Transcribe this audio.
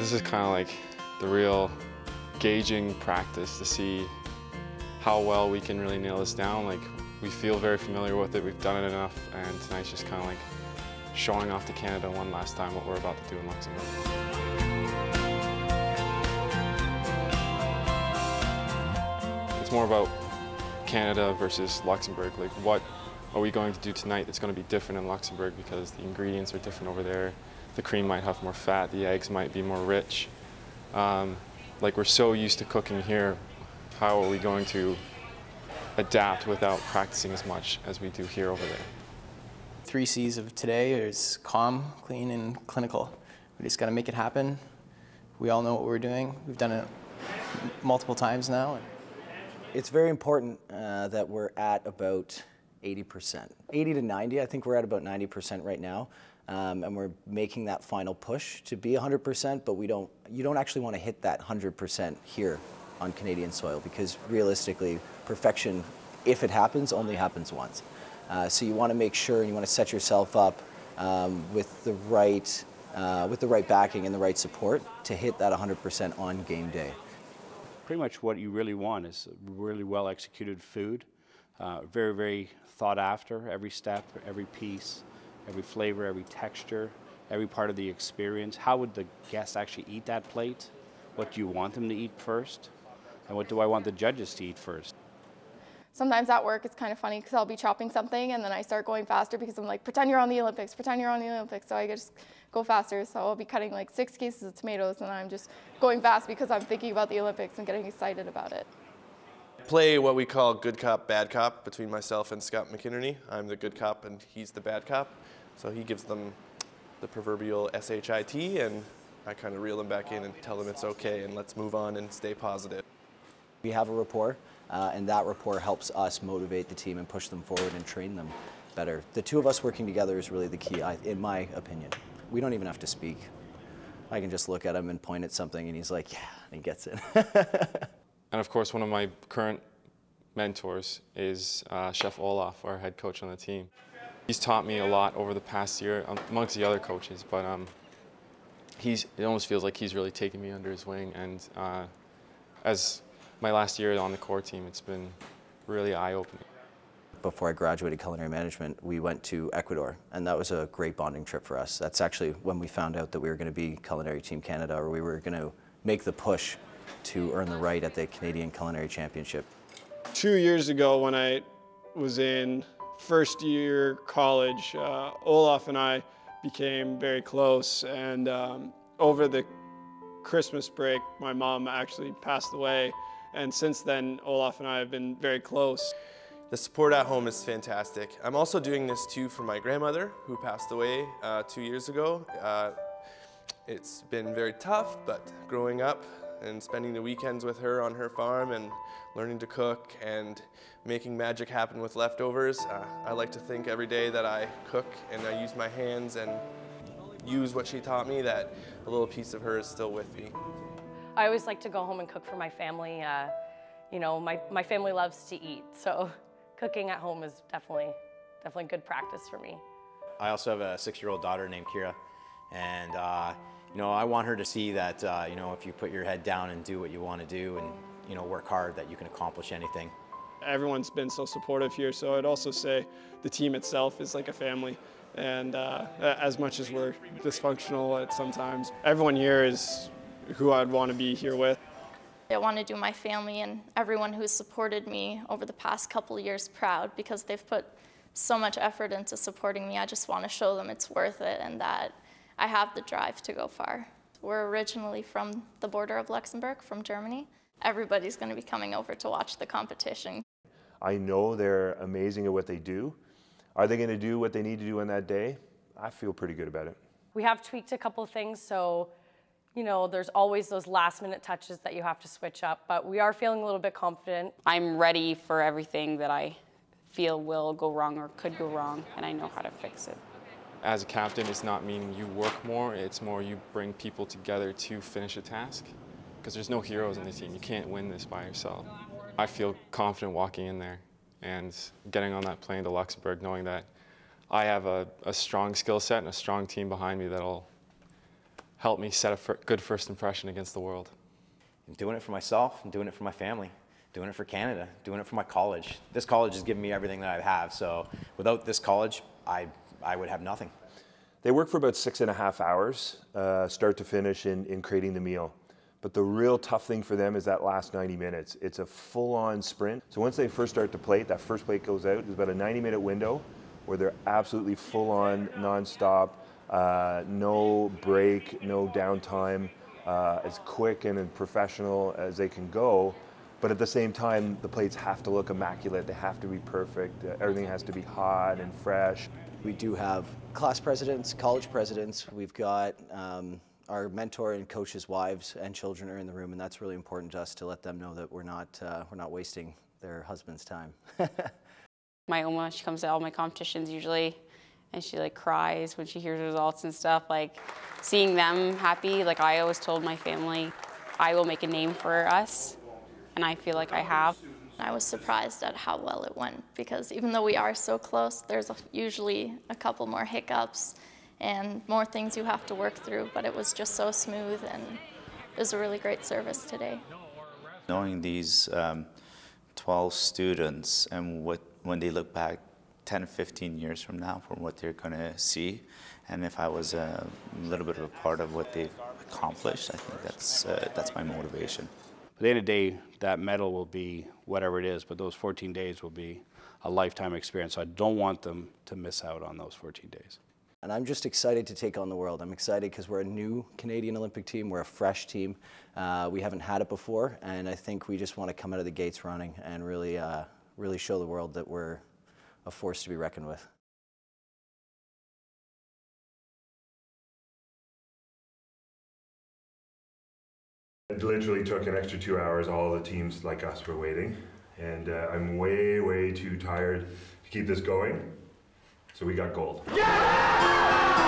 This is kind of like the real gauging practice to see how well we can really nail this down. Like, we feel very familiar with it, we've done it enough, and tonight's just kind of like showing off to Canada one last time what we're about to do in Luxembourg. It's more about Canada versus Luxembourg. Like, what are we going to do tonight that's going to be different in Luxembourg, because the ingredients are different over there. The cream might have more fat, the eggs might be more rich. Like, we're so used to cooking here, how are we going to adapt without practicing as much as we do here over there? 3 C's of today is calm, clean, and clinical. We just got to make it happen. We all know what we're doing. We've done it multiple times now. It's very important that we're at about 80%. 80 to 90, I think we're at about 90% right now. And we're making that final push to be 100%, but you don't actually want to hit that 100% here on Canadian soil, because realistically, perfection, if it happens, only happens once. So you want to make sure, and you want to set yourself up with the right backing and the right support to hit that 100% on game day. Pretty much what you really want is really well executed food, very, very thought after, every step, every piece, every flavor, every texture, every part of the experience. How would the guests actually eat that plate? What do you want them to eat first? And what do I want the judges to eat first? Sometimes at work it's kind of funny because I'll be chopping something and then I start going faster because I'm like, pretend you're on the Olympics, pretend you're on the Olympics. So I just go faster. So I'll be cutting like 6 cases of tomatoes and I'm just going fast because I'm thinking about the Olympics and getting excited about it. Play what we call good cop, bad cop between myself and Scott McInerney. I'm the good cop and he's the bad cop. So he gives them the proverbial SHIT and I kind of reel them back in and tell them it's okay and let's move on and stay positive. We have a rapport, and that rapport helps us motivate the team and push them forward and train them better. The two of us working together is really the key, in my opinion. We don't even have to speak. I can just look at him and point at something and he's like, yeah, and he gets it. And of course, one of my current mentors is Chef Olaf, our head coach on the team. He's taught me a lot over the past year, amongst the other coaches, but it almost feels like he's really taken me under his wing, and as my last year on the core team, it's been really eye-opening. Before I graduated culinary management, we went to Ecuador, and that was a great bonding trip for us. That's actually when we found out that we were going to be Culinary Team Canada, or we were going to make the push to earn the right at the Canadian Culinary Championship. 2 years ago, when I was in first year college, Olaf and I became very close, and over the Christmas break, my mom actually passed away. And since then, Olaf and I have been very close. The support at home is fantastic. I'm also doing this too for my grandmother, who passed away 2 years ago. It's been very tough, but growing up and spending the weekends with her on her farm and learning to cook and making magic happen with leftovers, I like to think every day that I cook and I use my hands and use what she taught me, that a little piece of her is still with me. I always like to go home and cook for my family. You know, my family loves to eat, so cooking at home is definitely good practice for me. I also have a 6-year-old daughter named Kira, and you know, I want her to see that you know, if you put your head down and do what you want to do and, you know, work hard, that you can accomplish anything. Everyone's been so supportive here, so I'd also say the team itself is like a family. And as much as we're dysfunctional at sometimes, everyone here is who I'd want to be here with. I want to do my family and everyone who's supported me over the past couple of years proud, because they've put so much effort into supporting me. I just want to show them it's worth it and that I have the drive to go far. We're originally from the border of Luxembourg, from Germany. Everybody's going to be coming over to watch the competition. I know they're amazing at what they do. Are they going to do what they need to do on that day? I feel pretty good about it. We have tweaked a couple of things, so you know, there's always those last-minute touches that you have to switch up, but we are feeling a little bit confident. I'm ready for everything that I feel will go wrong or could go wrong, and I know how to fix it. As a captain, it's not meaning you work more, it's more you bring people together to finish a task, because there's no heroes in the team. You can't win this by yourself. I feel confident walking in there and getting on that plane to Luxembourg, knowing that I have a strong skill set and a strong team behind me that'll help me set a good first impression against the world. I'm doing it for myself, I'm doing it for my family, doing it for Canada, doing it for my college. This college has given me everything that I have, so without this college, I would have nothing. They work for about 6.5 hours, start to finish in creating the meal. But the real tough thing for them is that last 90 minutes. It's a full-on sprint. So once they first start to plate, that first plate goes out, there's about a 90-minute window where they're absolutely full-on, non-stop, no break, no downtime, as quick and professional as they can go. But at the same time, the plates have to look immaculate. They have to be perfect. Everything has to be hot and fresh. We do have class presidents, college presidents. We've got our mentor and coaches' wives and children are in the room, and that's really important to us to let them know that we're not wasting their husband's time. My Oma, she comes to all my competitions usually, and she like cries when she hears results and stuff. Like seeing them happy, like I always told my family, I will make a name for us, and I feel like I have. I was surprised at how well it went, because even though we are so close, there's usually a couple more hiccups and more things you have to work through, but it was just so smooth, and it was a really great service today. Knowing these 12 students and when they look back 10, 15 years from now from what they're going to see, and if I was a little bit of a part of what they've accomplished, I think that's my motivation. At the end of the day, that medal will be whatever it is, but those 14 days will be a lifetime experience. So I don't want them to miss out on those 14 days. And I'm just excited to take on the world. I'm excited because we're a new Canadian Olympic team. We're a fresh team. We haven't had it before, and I think we just want to come out of the gates running and really, really show the world that we're a force to be reckoned with. It literally took an extra 2 hours. All the teams like us were waiting, and I'm way too tired to keep this going. So we got gold. Yeah!